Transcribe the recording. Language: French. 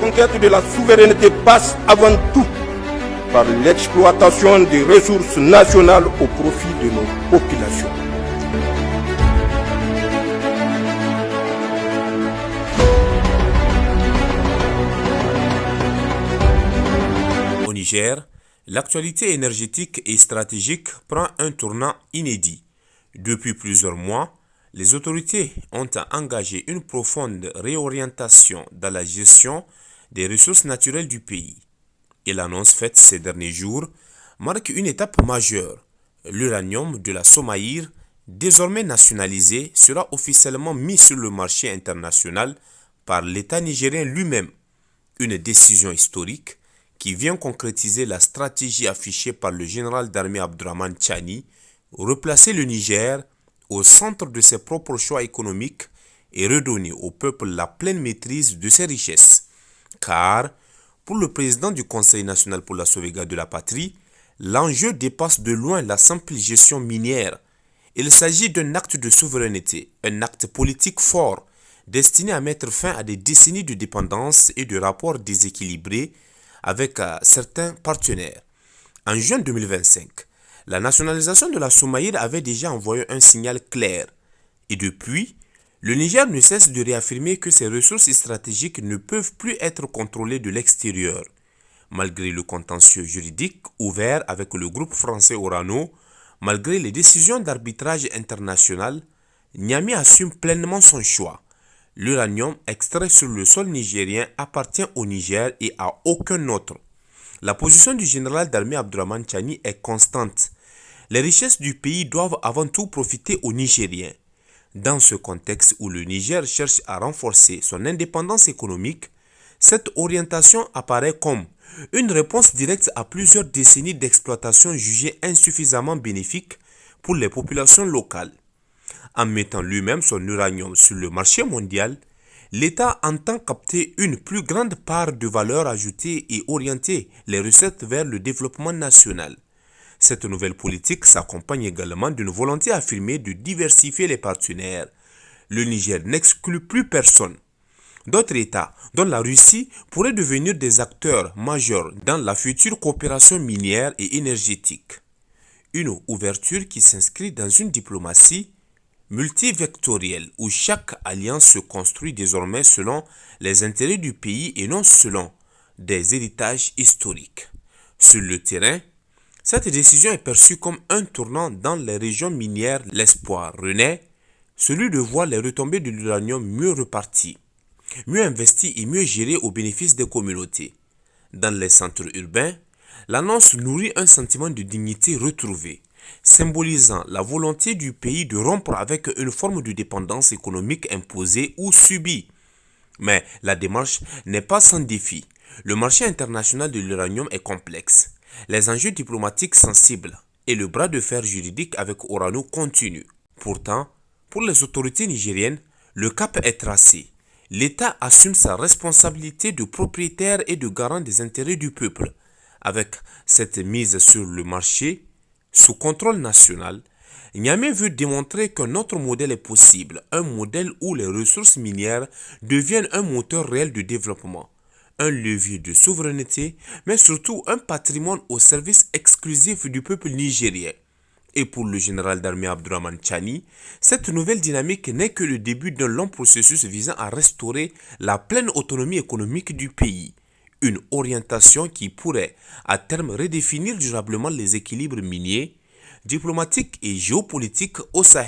conquête de la souveraineté passe avant tout par l'exploitation des ressources nationales au profit de nos populations. Au Niger, l'actualité énergétique et stratégique prend un tournant inédit. Depuis plusieurs mois, les autorités ont engagé une profonde réorientation dans la gestion des ressources naturelles du pays. Et l'annonce faite ces derniers jours marque une étape majeure. L'uranium de la Somaïr, désormais nationalisé, sera officiellement mis sur le marché international par l'État nigérien lui-même. Une décision historique qui vient concrétiser la stratégie affichée par le général d'armée Abdourahmane Tchani, replacer le Niger au centre de ses propres choix économiques et redonner au peuple la pleine maîtrise de ses richesses. Car, pour le président du Conseil national pour la sauvegarde de la patrie, l'enjeu dépasse de loin la simple gestion minière. Il s'agit d'un acte de souveraineté, un acte politique fort, destiné à mettre fin à des décennies de dépendance et de rapports déséquilibrés avec certains partenaires. En juin 2025, la nationalisation de la Somaïr avait déjà envoyé un signal clair. Et depuis, le Niger ne cesse de réaffirmer que ses ressources stratégiques ne peuvent plus être contrôlées de l'extérieur. Malgré le contentieux juridique ouvert avec le groupe français Orano, malgré les décisions d'arbitrage international, Niamey assume pleinement son choix. L'uranium extrait sur le sol nigérien appartient au Niger et à aucun autre. La position du général d'armée Abdourahmane Tchani est constante. Les richesses du pays doivent avant tout profiter aux Nigériens. Dans ce contexte où le Niger cherche à renforcer son indépendance économique, cette orientation apparaît comme une réponse directe à plusieurs décennies d'exploitation jugées insuffisamment bénéfiques pour les populations locales. En mettant lui-même son uranium sur le marché mondial, l'État entend capter une plus grande part de valeur ajoutée et orienter les recettes vers le développement national. Cette nouvelle politique s'accompagne également d'une volonté affirmée de diversifier les partenaires. Le Niger n'exclut plus personne. D'autres États, dont la Russie, pourraient devenir des acteurs majeurs dans la future coopération minière et énergétique. Une ouverture qui s'inscrit dans une diplomatie multivectorielle où chaque alliance se construit désormais selon les intérêts du pays et non selon des héritages historiques. Sur le terrain, cette décision est perçue comme un tournant dans les régions minières. L'espoir renaît, celui de voir les retombées de l'uranium mieux reparties, mieux investies et mieux gérées au bénéfice des communautés. Dans les centres urbains, l'annonce nourrit un sentiment de dignité retrouvée, symbolisant la volonté du pays de rompre avec une forme de dépendance économique imposée ou subie. Mais la démarche n'est pas sans défi. Le marché international de l'uranium est complexe. Les enjeux diplomatiques sensibles et le bras de fer juridique avec Orano continuent. Pourtant, pour les autorités nigériennes, le cap est tracé. L'État assume sa responsabilité de propriétaire et de garant des intérêts du peuple. Avec cette mise sur le marché, sous contrôle national, Niamey veut démontrer qu'un autre modèle est possible, un modèle où les ressources minières deviennent un moteur réel de développement, un levier de souveraineté, mais surtout un patrimoine au service exclusif du peuple nigérien. Et pour le général d'armée Abdourahmane Tchani, cette nouvelle dynamique n'est que le début d'un long processus visant à restaurer la pleine autonomie économique du pays. Une orientation qui pourrait à terme redéfinir durablement les équilibres miniers, diplomatiques et géopolitiques au Sahel.